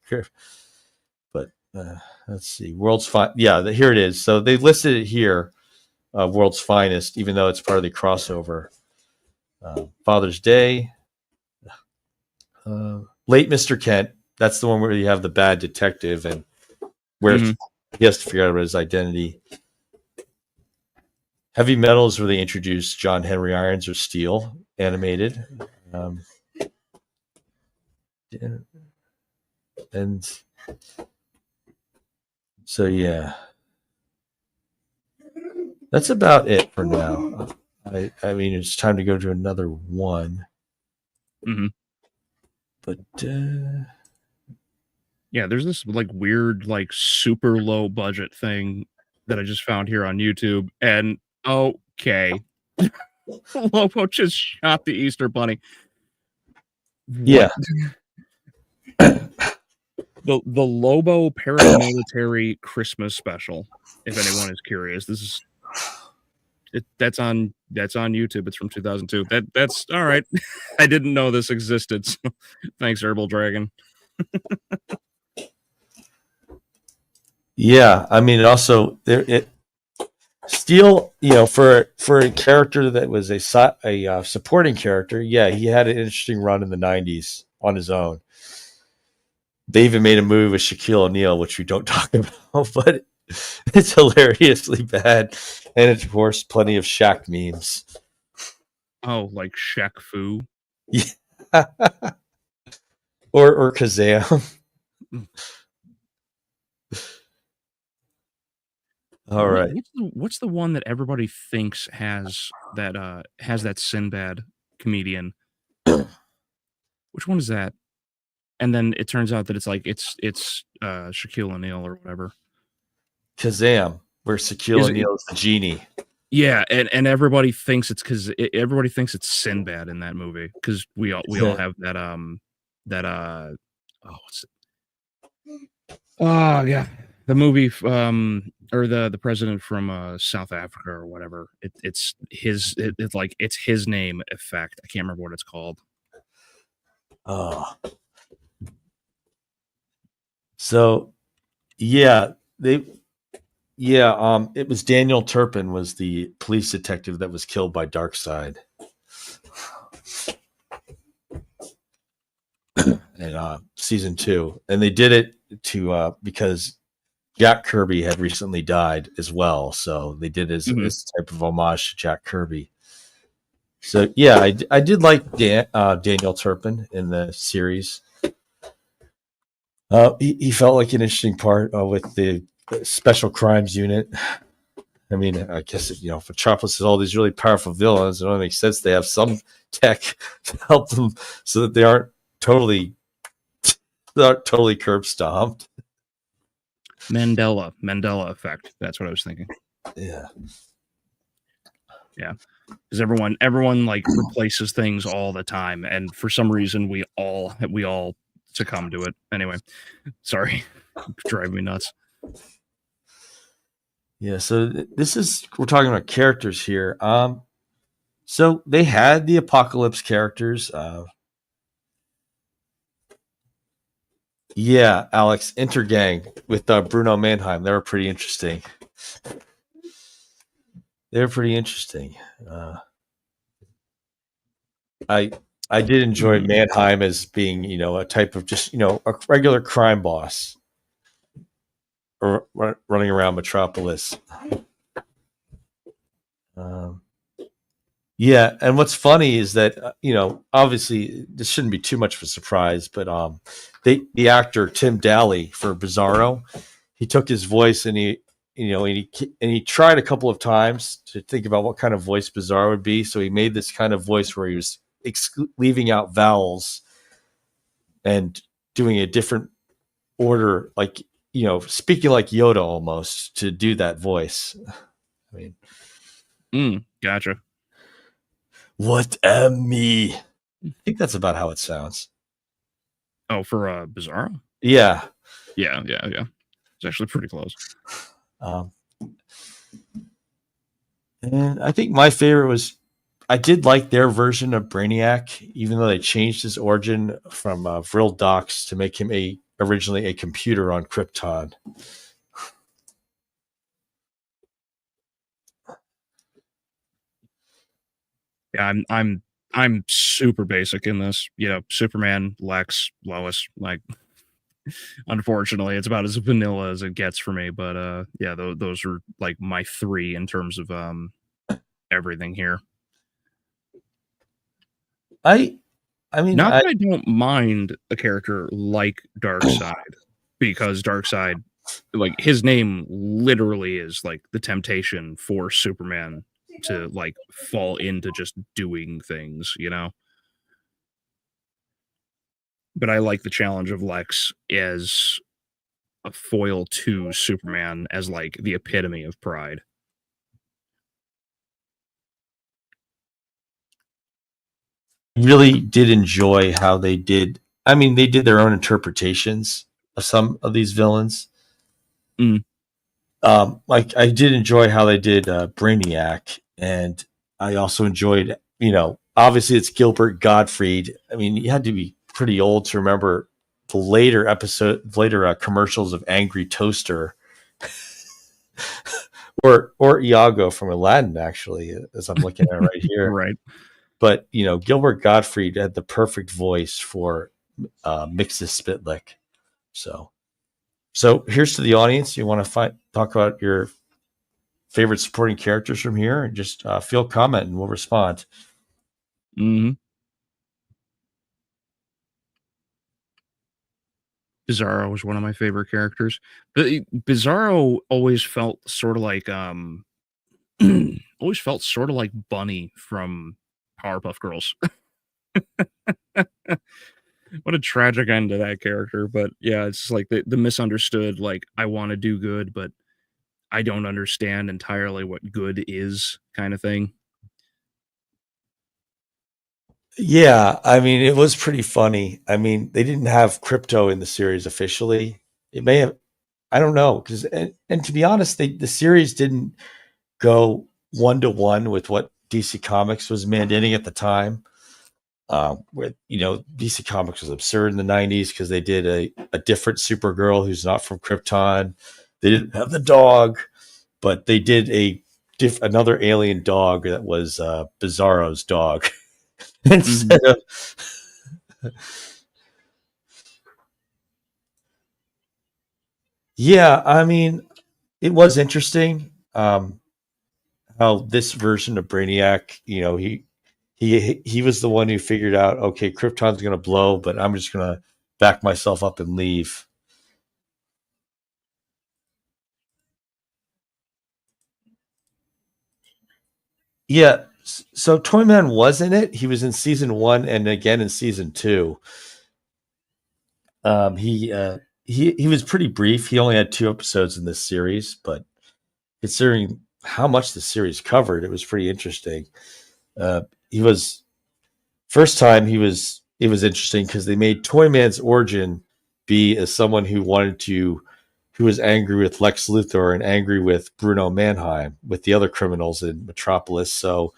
But let's see, World's Fine. Yeah, here it is. So they listed it here, World's Finest, even though it's part of the crossover. Father's Day, Late Mr. Kent. That's the one where you have the bad detective and where he has to figure out his identity. Heavy Metal is where they introduced John Henry Irons or Steel, animated. And so, yeah. That's about it for now. I mean, it's time to go to another one. Mm-hmm. But, yeah, there's this like weird, like super low budget thing that I just found here on YouTube. And okay. Lobo just shot the Easter Bunny. yeah. The Lobo paramilitary Christmas special, if anyone is curious. This is that's on YouTube. It's from 2002. That's all right. I didn't know this existed. So thanks, Herbal Dragon. Yeah, I mean, also Steel, for a character that was a supporting character, yeah, he had an interesting run in the 90s on his own. They even made a movie with Shaquille O'Neal, which we don't talk about, but it's hilariously bad, and it's, of course, plenty of Shaq memes. Oh, like Shaq Fu? Yeah. or Kazam. All right. What's the one that everybody thinks has that Sinbad comedian? Which one is that? And then it turns out that it's Shaquille O'Neal or whatever. Kazam, where Shaquille O'Neal is the genie. Yeah, and everybody thinks it's Sinbad in that movie because we all have that what's it? Oh yeah, the movie or the president from South Africa or whatever. It's his name effect. I can't remember what it's called. Oh. So, yeah, it was Daniel Turpin was the police detective that was killed by Darkseid. In season 2. And they did it to because Jack Kirby had recently died as well. So they did as type of homage to Jack Kirby. So, yeah, I did like Daniel Turpin in the series. He felt like an interesting part with the special crimes unit. I mean, I guess if Metropolis has all these really powerful villains, it only makes sense they have some tech to help them so that they aren't totally curb stomped. Mandela effect. That's what I was thinking. Yeah. Because everyone like replaces things all the time, and for some reason we all succumb to it. Anyway, sorry, drive me nuts. Yeah, so we're talking about characters here. So they had the Apocalypse characters. Yeah, Alex, Intergang with Bruno Mannheim. They were pretty interesting. I did enjoy Mannheim as being, a type of just, a regular crime boss running around Metropolis. Yeah, and what's funny is that, obviously this shouldn't be too much of a surprise, but the actor Tim Daly for Bizarro, he took his voice and he tried a couple of times to think about what kind of voice Bizarro would be. So he made this kind of voice where he was leaving out vowels and doing a different order, like, speaking like Yoda almost to do that voice. I mean, Gotcha. What am me? I think that's about how it sounds. Oh, for Bizarro? Yeah. Yeah. It's actually pretty close. And I think my favorite was, I did like their version of Brainiac, even though they changed his origin from Vril Dox to make him originally a computer on Krypton. Yeah, I'm super basic in this. Superman, Lex, Lois. Like, unfortunately, it's about as vanilla as it gets for me. But yeah, those are like my three in terms of everything here. I mean, Not that I don't mind a character like Darkseid, because Darkseid, like, his name literally is like the temptation for Superman to like fall into just doing things, But I like the challenge of Lex as a foil to Superman, as like the epitome of pride. really did enjoy how they did. I mean, they did their own interpretations of some of these villains. Like, I did enjoy how they did Brainiac, and I also enjoyed, obviously it's Gilbert Gottfried. I mean, you had to be pretty old to remember the later commercials of Angry Toaster, or Iago from Aladdin, actually, as I'm looking at it right here. Right. But Gilbert Gottfried had the perfect voice for Mixus Spitlick. So here's to the audience. You want to talk about your favorite supporting characters from here, and just feel comment and we'll respond. Mm-hmm. Bizarro was one of my favorite characters. But Bizarro always felt sort of like Bunny from Powerpuff Girls. What a tragic end to that character. But yeah, it's just like the misunderstood, like, I want to do good, but I don't understand entirely what good is, kind of thing. Yeah, I mean, it was pretty funny. I mean, they didn't have crypto in the series officially. It may have, I don't know, because and to be honest, the series didn't go 1-to-1 with what DC Comics was mandating at the time. Where DC Comics was absurd in the 90s because they did a different Supergirl who's not from Krypton. They didn't have the dog, but they did another alien dog that was Bizarro's dog. Instead of yeah, I mean, it was interesting how this version of Brainiac, he was the one who figured out, okay, Krypton's going to blow, but I'm just going to back myself up and leave. Yeah, so Toyman was in it. He was in season 1 and again in season 2. He was pretty brief. He only had 2 episodes in this series, but considering how much the series covered, it was pretty interesting. He was first time it was interesting because they made Toyman's origin be as someone who was angry with Lex Luthor and angry with Bruno Mannheim, with the other criminals in Metropolis. So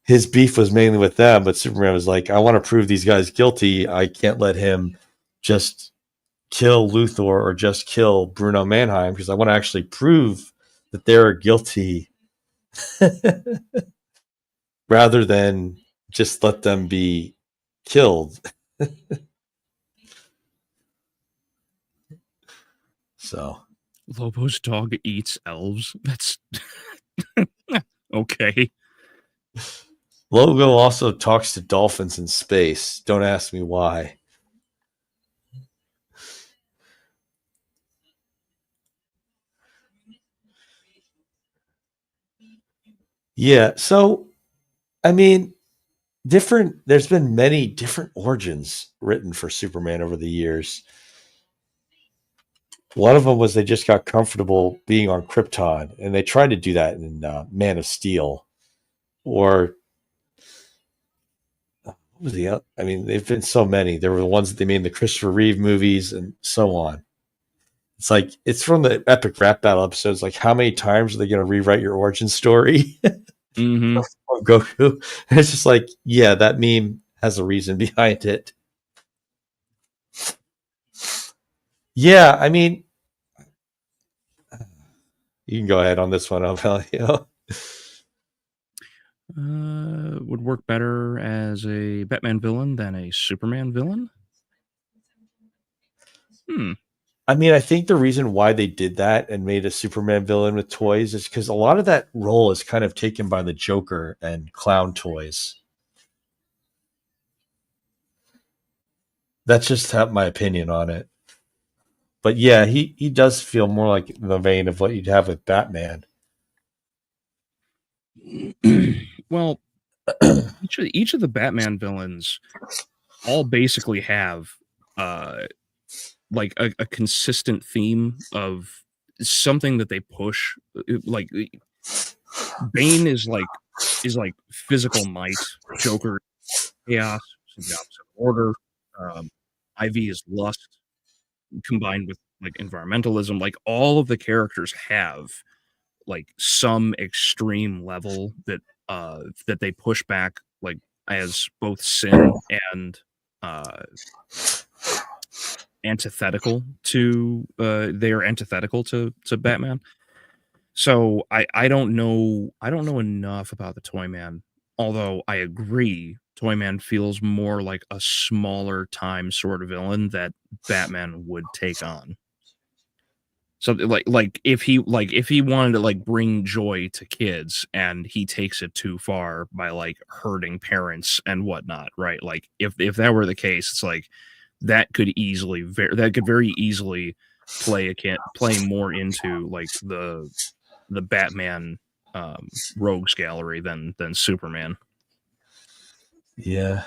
his beef was mainly with them, but Superman was like, I want to prove these guys guilty. I can't let him just kill Luthor or just kill Bruno Mannheim, because I want to actually prove that they're guilty rather than just let them be killed. So Lobo's dog eats elves. That's okay. Lobo also talks to dolphins in space. Don't ask me why. Yeah, so I mean, there's been many different origins written for Superman over the years. One of them was they just got comfortable being on Krypton, and they tried to do that in Man of Steel. Or what was the other? I mean, they've been so many. There were the ones that they made in the Christopher Reeve movies and so on. It's like, it's from the epic rap battle episodes. Like, how many times are they going to rewrite your origin story Mm-hmm. of Goku? And it's just like, yeah, that meme has a reason behind it. Yeah, I mean, you can go ahead on this one, Albeleo. Would work better as a Batman villain than a Superman villain. I mean, I think the reason why they did that and made a Superman villain with toys is because a lot of that role is kind of taken by the Joker and clown toys. That's just my opinion on it. But yeah, he does feel more like the vein of what you'd have with Batman. Well, each of the Batman villains all basically have like a consistent theme of something that they push. Like Bane is like physical might, Joker chaos, the opposite of order. Ivy is lust combined with like environmentalism. Like all of the characters have like some extreme level that they push back like as both sin and antithetical to they are antithetical to Batman. So I don't know enough about the Toyman, although I agree Toyman feels more like a smaller time sort of villain that Batman would take on. So like if he wanted to like bring joy to kids and he takes it too far by like hurting parents and whatnot, right? Like if that were the case, it's like that could very easily play more into like the Batman rogues gallery than Superman. Yeah.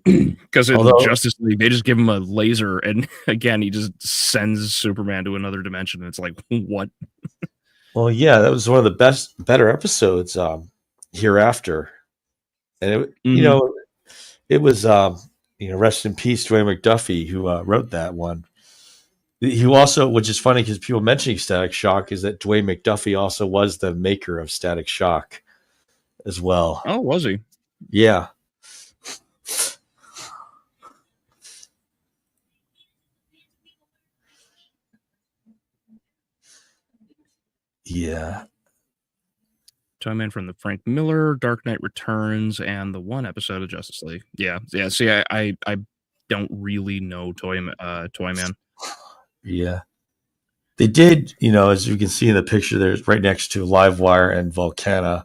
Because in Justice League, they just give him a laser, and again, he just sends Superman to another dimension. And it's like, what? Well, yeah, that was one of the better episodes hereafter, and it, you know, it was rest in peace, Dwayne McDuffie, who wrote that one. He also, which is funny because people mentioning Static Shock, is that Dwayne McDuffie also was the maker of Static Shock as well. Oh, was he? Yeah. Yeah. Toyman from the Frank Miller, Dark Knight Returns, and the one episode of Justice League. Yeah. See, I don't really know Toyman. Yeah. They did, as you can see in the picture, there's right next to Livewire and Volcana.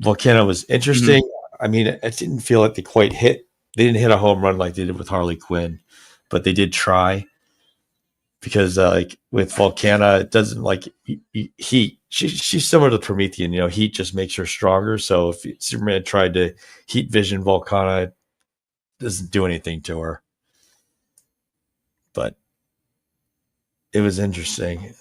Volcana was interesting. Mm-hmm. I mean, it didn't feel like they didn't hit a home run like they did with Harley Quinn, but they did try. Because like with Volcana, it doesn't like heat. She's similar to Promethean. Heat just makes her stronger. So if Superman tried to heat vision Volcana, it doesn't do anything to her. But it was interesting.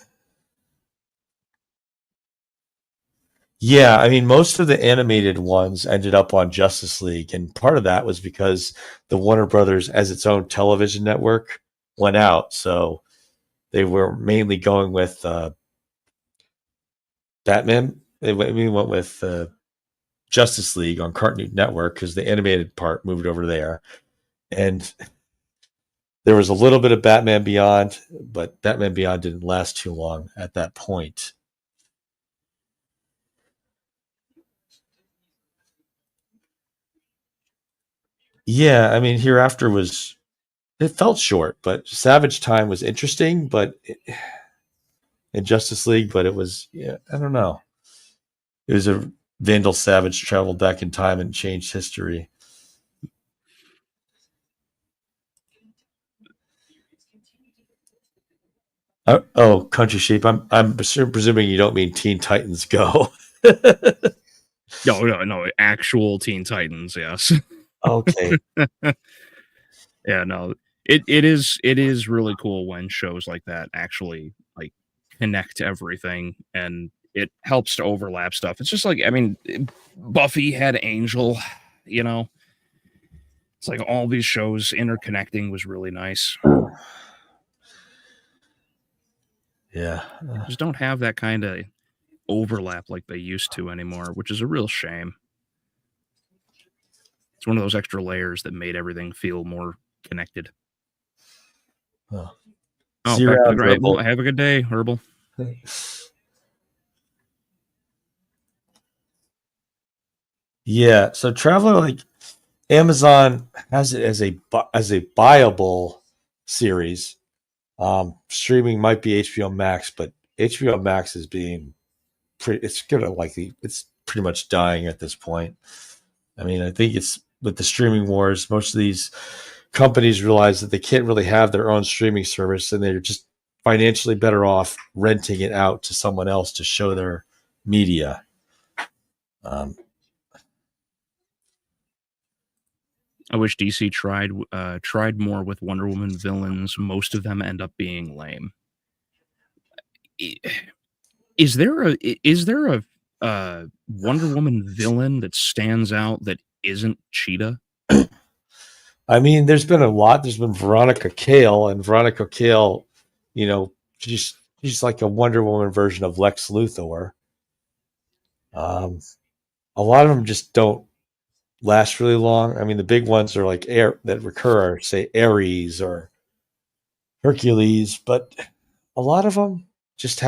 Yeah, I mean, most of the animated ones ended up on Justice League, and part of that was because the Warner Brothers, as its own television network, went out. So they were mainly going with Batman. We went with Justice League on Cartoon Network because the animated part moved over there. And there was a little bit of Batman Beyond, but Batman Beyond didn't last too long at that point. Yeah, I mean, Hereafter it felt short, but Savage Time was interesting, but in Justice League, but it was, I don't know. It was a Vandal Savage traveled back in time and changed history. Country Sheep. I'm presuming you don't mean Teen Titans Go. No. Actual Teen Titans, yes. Okay. Yeah, no. it is really cool when shows like that actually like connect everything, and it helps to overlap stuff. It's just like, I mean, Buffy had Angel, you know. It's like all these shows interconnecting was really nice. Yeah. Just don't have that kind of overlap like they used to anymore, which is a real shame. It's one of those extra layers that made everything feel more connected. Oh, Oh, see you back to the around, great. Herbal. Have a good day, Herbal. Yeah. So Traveler, like Amazon has it as a buyable series. Streaming might be HBO Max, but HBO Max is being it's pretty much dying at this point. I mean, I think it's with the streaming wars, most of these companies realize that they can't really have their own streaming service, and they're just financially better off renting it out to someone else to show their media. I wish DC tried more with Wonder Woman villains. Most of them end up being lame. Is there a Wonder Woman villain that stands out that isn't Cheetah? I mean, there's been a lot. There's been Veronica Cale, and Veronica Cale, you know, she's like a Wonder Woman version of Lex Luthor. A lot of them just don't last really long. I mean, the big ones are like that recur are, say, Ares or Hercules, but a lot of them just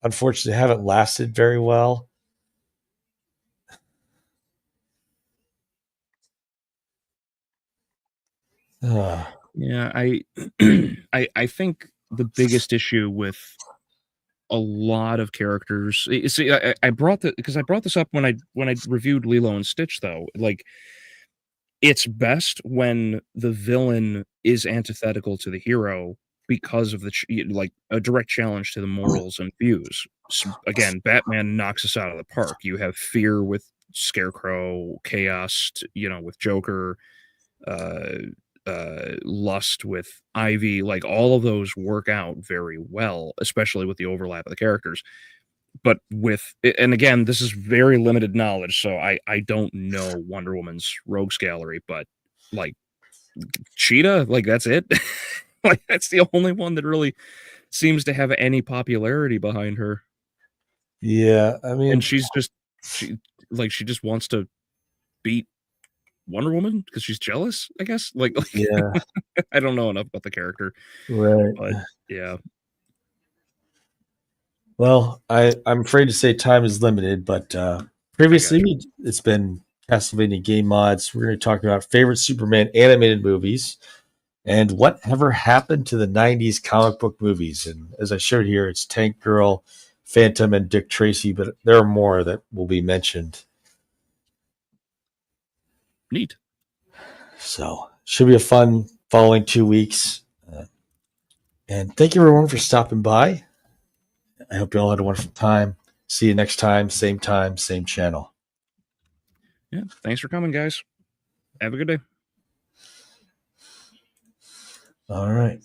unfortunately haven't lasted very well. Yeah, I think the biggest issue with a lot of characters. See, I brought this up when I reviewed Lilo and Stitch, though. Like, it's best when the villain is antithetical to the hero because of like a direct challenge to the morals and views. So, again, Batman knocks us out of the park. You have Fear with Scarecrow, Chaos, with Joker, Lust with Ivy. Like, all of those work out very well, especially with the overlap of the characters. But and again, this is very limited knowledge, so I don't know Wonder Woman's rogues gallery, but like Cheetah, like that's it. Like that's the only one that really seems to have any popularity behind her. Yeah, I mean, And she just wants to beat Wonder Woman because she's jealous, I guess. Like yeah, I don't know enough about the character, right. but yeah. Well, I'm afraid to say time is limited, but previously it's been Castlevania Game Mods. We're going to talk about favorite Superman animated movies and whatever happened to the 90s comic book movies. And as I showed here, it's Tank Girl, Phantom, and Dick Tracy, but there are more that will be mentioned. Neat. So should be a fun following 2 weeks. And thank you everyone for stopping by. I hope you all had a wonderful time. See you next time, same channel. Yeah. Thanks for coming, guys. Have a good day. All right.